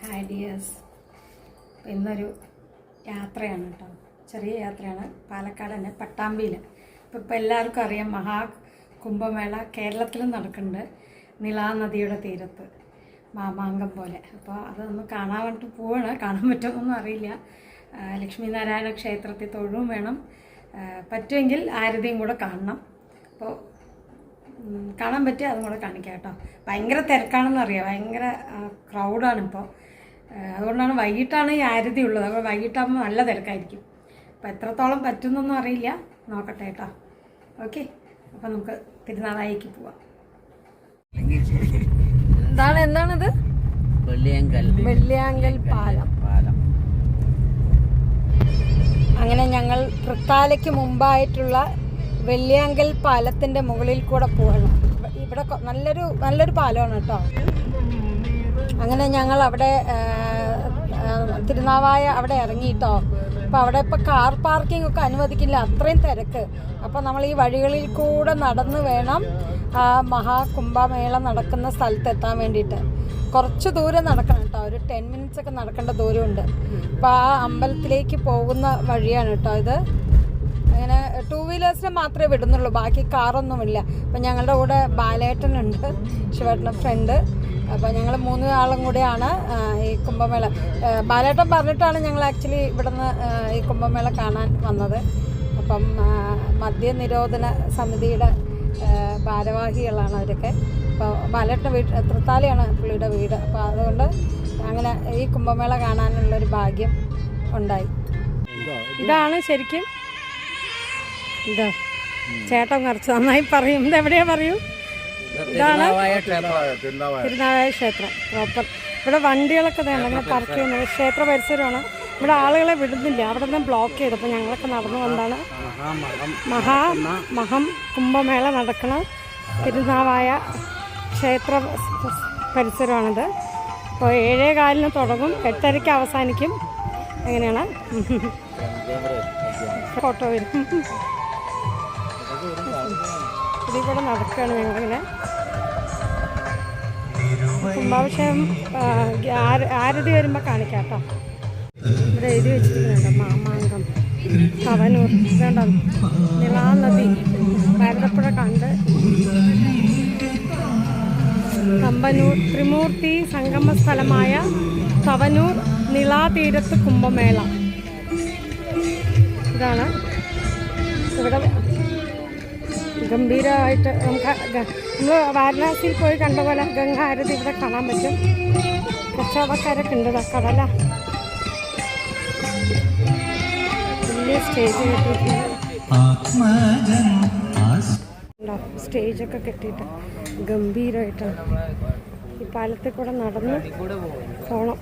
Hi dears. ഇന്നൊരു യാത്രയാണ് കേട്ടോ, ചെറിയ യാത്രയാണ്. പാലക്കാട് തന്നെ പട്ടാമ്പിയിൽ. ഇപ്പോൾ എല്ലാവർക്കും അറിയാം, മഹാകുംഭമേള കേരളത്തിലും നടക്കുന്നുണ്ട്, നിളാനദിയുടെ തീരത്ത് മാമാങ്കം പോലെ. അപ്പോൾ അതൊന്ന് കാണാൻ വേണ്ടിയിട്ട് പോവാണ്. കാണാൻ പറ്റുമെന്നൊന്നും അറിയില്ല. ലക്ഷ്മീനാരായണ ക്ഷേത്രത്തിൽ തൊഴുവും വേണം, പറ്റുമെങ്കിൽ ആരതിയും കൂടെ കാണണം. അപ്പോൾ കാണാൻ പറ്റിയ അതും കൂടെ കാണിക്കാം കേട്ടോ. ഭയങ്കര തിരക്കാണെന്നറിയാം, ഭയങ്കര ക്രൗഡാണിപ്പോൾ. അതുകൊണ്ടാണ് വൈകിട്ടാണ് ഈ ആരതി ഉള്ളത്. അപ്പോൾ വൈകിട്ടാകുമ്പോൾ നല്ല തിരക്കായിരിക്കും. അപ്പോൾ എത്രത്തോളം പറ്റുന്നൊന്നും അറിയില്ല, നോക്കട്ടെ കേട്ടോ. ഓക്കെ, അപ്പോൾ നമുക്ക് തിരുനാവായിക്ക് പോവാം. എന്താണിത്? വെള്ളിയാങ്കൽ പാലം. അങ്ങനെ ഞങ്ങൾ തൃത്താലയ്ക്ക് മുമ്പായിട്ടുള്ള വെള്ളിയാങ്കൽ പാലത്തിൻ്റെ മുകളിൽ കൂടെ പോകണം. ഇവിടെ നല്ലൊരു പാലമാണ് കേട്ടോ. അങ്ങനെ ഞങ്ങൾ അവിടെ തിരുനാവായ അവിടെ ഇറങ്ങിയിട്ടോ. അപ്പോൾ അവിടെ ഇപ്പോൾ കാർ പാർക്കിംഗ് ഒക്കെ അനുവദിക്കില്ല, അത്രയും തിരക്ക്. അപ്പോൾ നമ്മൾ ഈ വഴികളിൽ കൂടെ നടന്ന് വേണം ആ മഹാകുംഭമേള നടക്കുന്ന സ്ഥലത്ത് എത്താൻ വേണ്ടിയിട്ട്. കുറച്ച് ദൂരം നടക്കണം കേട്ടോ, ഒരു 10 minutes ഒക്കെ നടക്കേണ്ട ദൂരമുണ്ട്. അപ്പോൾ ആ അമ്പലത്തിലേക്ക് പോകുന്ന വഴിയാണ് കേട്ടോ ഇത്. അങ്ങനെ 2 വീലേഴ്സിനെ മാത്രമേ വിടുന്നുള്ളൂ, ബാക്കി കാറൊന്നുമില്ല. അപ്പം ഞങ്ങളുടെ കൂടെ ബാലേട്ടനുണ്ട്, ശിവേട്ടൻ്റെ ഫ്രണ്ട്. അപ്പോൾ ഞങ്ങൾ 3 ആളും കൂടെയാണ് ഈ കുംഭമേള. ബാലേട്ടൻ പറഞ്ഞിട്ടാണ് ഞങ്ങൾ ആക്ച്വലി ഇവിടുന്ന് ഈ കുംഭമേള കാണാൻ വന്നത്. അപ്പം മദ്യനിരോധന സമിതിയുടെ ഭാരവാഹികളാണ് അവരൊക്കെ. അപ്പോൾ ബാലേട്ടൻ്റെ തൃത്താലയാണ് പുള്ളിയുടെ വീട്. അപ്പോൾ അതുകൊണ്ട് അങ്ങനെ ഈ കുംഭമേള കാണാനുള്ളൊരു ഭാഗ്യം ഉണ്ടായി. ഇതാണ് ശരിക്കും ഇതാ ചേട്ടൻ കുറച്ച് നന്നായി പറയും. ഇത് എവിടെയാ പറയൂ? ഇതാണ് തിരുനാവായ ക്ഷേത്രം പ്രോപ്പർ. ഇവിടെ വണ്ടികളൊക്കെ അങ്ങനെ പാർക്ക് ചെയ്യുന്നത് ക്ഷേത്ര പരിസരമാണ്. ഇവിടെ ആളുകളെ വിടുന്നില്ല, അവിടെ നിന്ന് ബ്ലോക്ക് ചെയ്തു. അപ്പോൾ ഞങ്ങളൊക്കെ നടന്നു വന്നാണ് മഹം കുംഭമേള നടക്കുന്ന തിരുനാവായ ക്ഷേത്ര പരിസരമാണിത്. അപ്പോൾ 7:15 തുടങ്ങും, 8:30 അവസാനിക്കും. അങ്ങനെയാണ്. ഫോട്ടോ വരും. ഇതിൽ കൂടെ നടക്കുകയാണ് ഞങ്ങളിങ്ങനെ. കുംഭാഭിഷേകം ആരതി വരുമ്പോൾ കാണിക്കാം കേട്ടോ. ഇവിടെ എഴുതി വെച്ചിട്ടുണ്ടോ മാമാങ്കം തവനൂർ. ഇതുണ്ടോ നിളാനദി, ഭാരതപ്പുഴ കണ്ട് തമ്പനൂർ ത്രിമൂർത്തി സംഗമ സ്ഥലമായ തവനൂർ നിളാതീരത്ത് കുംഭമേള. ഇതാണ് ഇവിടെ ഗംഭീരമായിട്ട് നമ്മൾ വാരണാസിയിൽ പോയി കണ്ട പോലെ ഗംഗാ ആരതി ഇവിടെ കാണാൻ പറ്റും. കച്ചവടക്കാരൊക്കെ ഉണ്ട്. കടല വലിയ സ്റ്റേജ് കെട്ടിയിട്ടുണ്ട്. സ്റ്റേജൊക്കെ കെട്ടിയിട്ട് ഗംഭീരമായിട്ടാണ്. ഈ പാലത്തിൽ കൂടെ നടന്ന് പോകണം.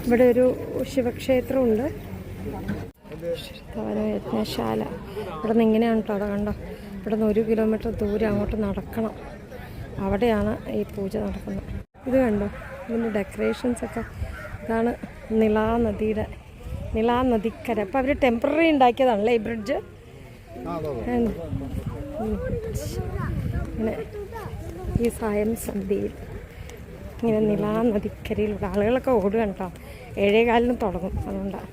ഇവിടെ ഒരു ശിവക്ഷേത്രമുണ്ട്, യജ്ഞശാല. ഇവിടെ നിന്ന് ഇങ്ങനെയാണ് കേട്ടോ. അവിടെ കണ്ടോ, ഇവിടെ നിന്ന് 1 കിലോമീറ്റർ ദൂരം അങ്ങോട്ട് നടക്കണം. അവിടെയാണ് ഈ പൂജ നടക്കുന്നത്. ഇത് കണ്ടോ, ഇതിൻ്റെ ഡെക്കറേഷൻസൊക്കെ. ഇതാണ് നിളാനദിക്കര. അപ്പോൾ അവർ ടെമ്പററി ഉണ്ടാക്കിയതാണല്ലേ ഈ ബ്രിഡ്ജ്. ഇങ്ങനെ ഈ സായം സന്ധ്യയിൽ ഇങ്ങനെ നിളാനദിക്കരയിലൂടെ ആളുകളൊക്കെ ഓടുകയാണ് കേട്ടോ. 7:15 തുടങ്ങും, അതുകൊണ്ടാണ്.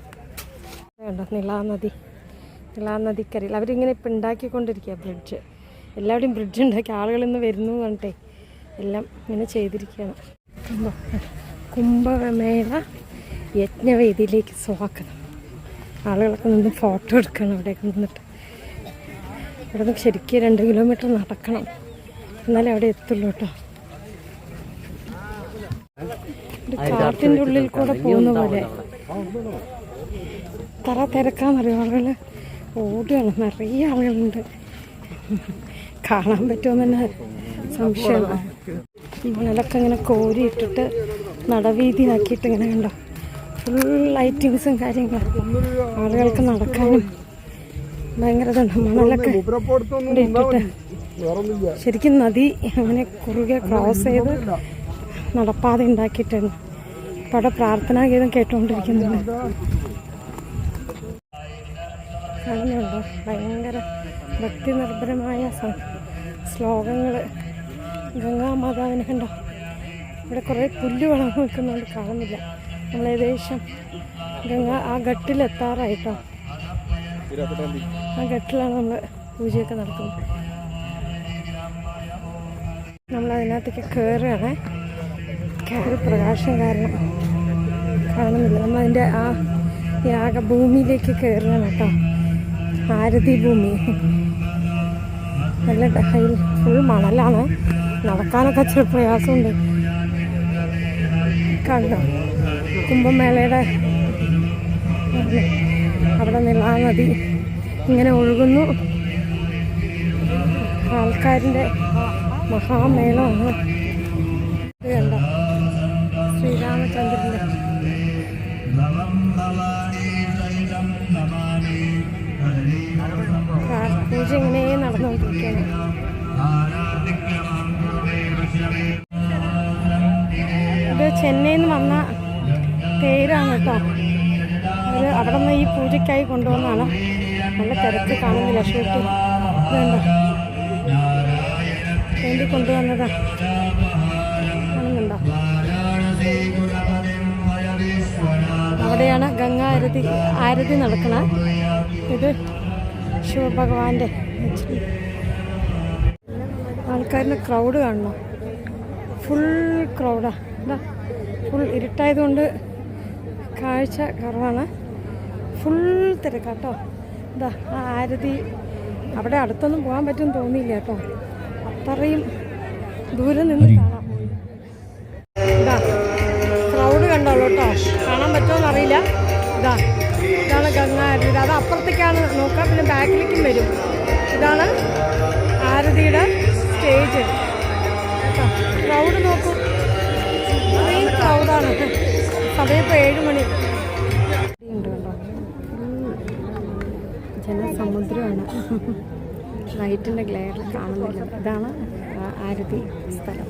കണ്ടോ നിളാനദിക്കരയിൽ അവരിങ്ങനെ ഇപ്പം ഉണ്ടാക്കിക്കൊണ്ടിരിക്കുക ബ്രിഡ്ജ്. എല്ലാവരുടെയും ബ്രിഡ്ജ് ഉണ്ടാക്കി ആളുകൾ ഇന്ന് വരുന്നു പറഞ്ഞിട്ടേ എല്ലാം ഇങ്ങനെ ചെയ്തിരിക്കുകയാണ്. കുംഭമേള യജ്ഞവേദിയിലേക്ക് സ്വാഗതം. ആളുകളൊക്കെ നിന്ന് ഫോട്ടോ എടുക്കണം അവിടെയൊക്കെ നിന്നിട്ട്. ഇവിടെ നിന്ന് ശരിക്കും 2 കിലോമീറ്റർ നടക്കണം, എന്നാലേ അവിടെ എത്തുള്ളൂ കേട്ടോ. കാട്ടിൻ്റെ ഉള്ളിൽ കൂടെ പോകുന്ന പോലെ തറ തിരക്കാന്നറിയാം. ആളുകൾ ഓടുകയാണ്, നിറയെ ആളുകളുണ്ട്. കാണാൻ പറ്റുമെന്ന് തന്നെ സംശയമാണ്. മണലൊക്കെ ഇങ്ങനെ കോരിയിട്ടിട്ട് നടവീതിയാക്കിയിട്ട് ഇങ്ങനെ കണ്ടോ, ഫുൾ ലൈറ്റിങ്സും കാര്യങ്ങളും. ആളുകൾക്ക് നടക്കാനും ഭയങ്കര ഇതുണ്ട്. മണലൊക്കെ ഇട്ടിട്ട് ശരിക്കും നദി അങ്ങനെ കുറുകെ ക്രോസ് ചെയ്ത് നടപ്പാതെ ഉണ്ടാക്കിയിട്ടുണ്ട്. അപ്പോൾ അവിടെ പ്രാർത്ഥനാ ഗീതം കേട്ടുകൊണ്ടിരിക്കുന്നുണ്ട്. അങ്ങനെയുണ്ടോ, ഭയങ്കര ഭക്തി നിർഭരമായ ശ്ലോകങ്ങൾ. ഗംഗാമാതാവിനെ കണ്ടോ, ഇവിടെ കുറേ പുല്ല് വളർന്നു നിൽക്കുന്നതുകൊണ്ട് കാണുന്നില്ല. നമ്മൾ ഏകദേശം ഗംഗ ആ ഘട്ടിലെത്താറായിട്ടോ. ആ ഘട്ടിലാണ് നമ്മൾ പൂജയൊക്കെ നടക്കുന്നത്. നമ്മളതിനകത്തേക്ക് കയറുകയാണ്. കയറി പ്രകാശം കാരണം കാണുന്നില്ല. നമ്മളതിൻ്റെ ആ യാഗഭൂമിയിലേക്ക് കയറുകയാണ് കേട്ടോ. ആരതി ഭൂമി നല്ല ഫുൾ മണലാണ്. നടക്കാനൊക്കെ ഇച്ചിരി പ്രയാസമുണ്ട്. കണ്ടോ കുംഭമേളയുടെ അവിടെ നിലാ നദി ഇങ്ങനെ ഒഴുകുന്നു. ആൾക്കാരിൻ്റെ മഹാമേളമാണ്. ഇത് കണ്ടോ ശ്രീരാമചന്ദ്രൻ്റെ പൂജ ഇങ്ങനെ നടന്നുകൊണ്ടിരിക്കുകയാണ്. ഇത് ചെന്നൈയിൽ നിന്ന് വന്ന തേരാണ് കേട്ടോ. അവർ അവിടെ നിന്ന് ഈ പൂജയ്ക്കായി കൊണ്ടുവന്നാണ്. നല്ല തിരക്ക് കാണുന്നില്ല. ഷൂട്ട് വേണ്ട വേണ്ടി കൊണ്ടുവന്നതാ. കാണുന്നുണ്ടോ? അവിടെയാണ് ഗംഗാ ആരതി നടക്കണ. ഇത് ശിവഭഗവാന്റെ ആൾക്കാരിൻ്റെ ക്രൗഡ് കാണണം. ഫുൾ ക്രൗഡാ. എന്താ ഫുൾ ഇരുട്ടായതുകൊണ്ട് കാഴ്ച കുറവാണ്. ഫുൾ തിരക്കാട്ടോ. എന്താ ആ ആരതി അവിടെ അടുത്തൊന്നും പോകാൻ പറ്റുമെന്ന് തോന്നിയില്ല കേട്ടോ. അത്രയും ദൂരം നിന്ന് കാണാം. ഇതാ ക്രൗഡ് കണ്ടോളൂ കേട്ടോ. കാണാൻ പറ്റുമോയെന്ന് അറിയില്ല. ഇതാണ് ഗംഗാ ആരതി. അത് അപ്പുറത്തേക്കാണ് നോക്കാം. പിന്നെ ബാക്കിലേക്കും വരും. ഇതാണ് ആരതിയുടെ സ്റ്റേജ് കേട്ടോ. ക്രൗഡ് നോക്കൂ. ഇത്രയും ക്രൗഡാണ്. സമയം ഇപ്പോൾ 7 മണി ഉണ്ട് കേട്ടോ. ജനസമുദ്രമാണ്. ലൈറ്റിൻ്റെ ഗ്ലെയറിൽ കാണുന്നില്ല. ഇതാണ് ആരതി സ്ഥലം.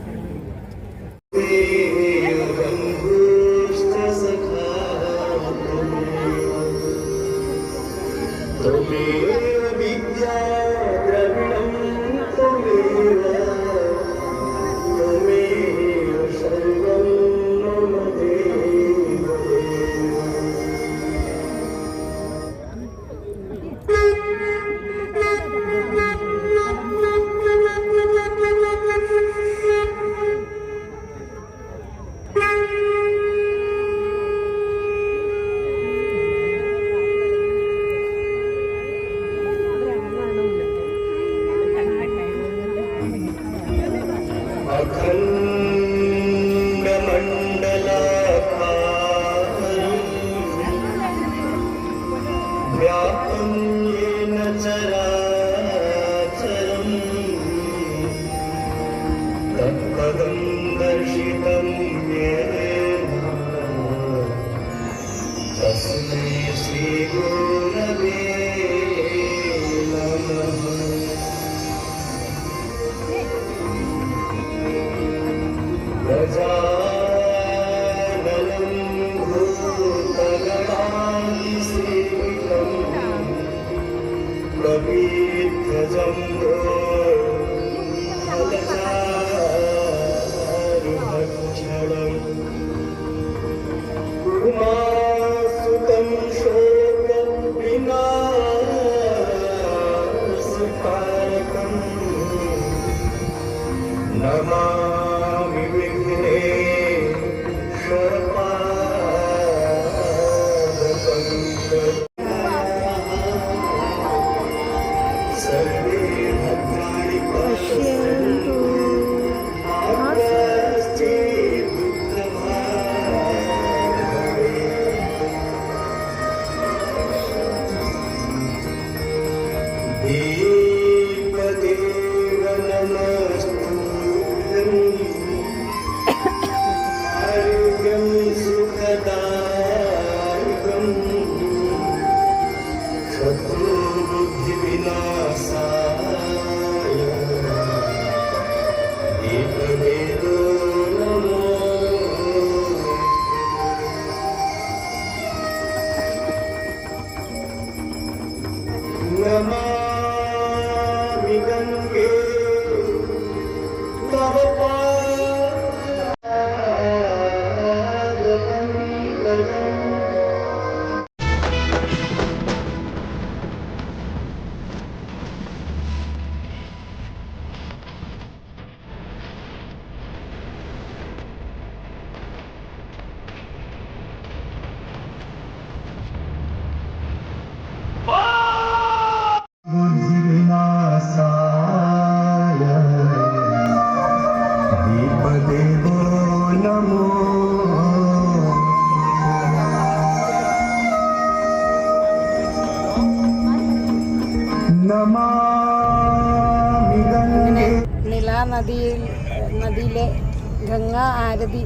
ഗംഗാ ആരതി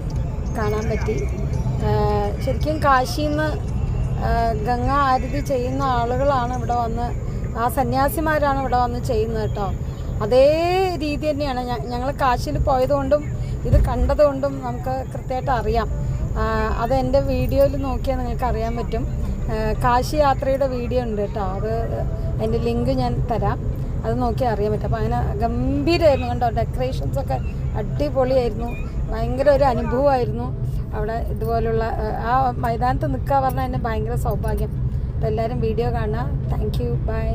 കാണാൻ പറ്റി. ശരിക്കും കാശിയിൽ നിന്ന് ഗംഗാ ആരതി ചെയ്യുന്ന ആളുകളാണ് ഇവിടെ വന്ന്, ആ സന്യാസിമാരാണ് ഇവിടെ വന്ന് ചെയ്യുന്നത് കേട്ടോ. അതേ രീതി തന്നെയാണ്. ഞങ്ങൾ കാശിയിൽ പോയതുകൊണ്ടും ഇത് കണ്ടതുകൊണ്ടും നമുക്ക് കൃത്യമായിട്ട് അറിയാം. അത് എൻ്റെ വീഡിയോയിൽ നോക്കിയാൽ നിങ്ങൾക്ക് അറിയാൻ പറ്റും. കാശി യാത്രയുടെ വീഡിയോ ഉണ്ട് കേട്ടോ, അത് അതിൻ്റെ ലിങ്ക് ഞാൻ തരാം, അത് നോക്കിയാൽ അറിയാൻ പറ്റും. അപ്പോൾ അങ്ങനെ ഗംഭീരമായിരുന്നു കണ്ടോ, ഡെക്കറേഷൻസൊക്കെ അടിപൊളിയായിരുന്നു. ഭയങ്കര ഒരു അനുഭവമായിരുന്നു അവിടെ ഇതുപോലുള്ള ആ മൈതാനത്ത് നിൽക്കുക പറഞ്ഞാൽ എന്നെ ഭയങ്കര സൗഭാഗ്യം. അപ്പോൾ എല്ലാവരും വീഡിയോ കാണുക. Thank you, by.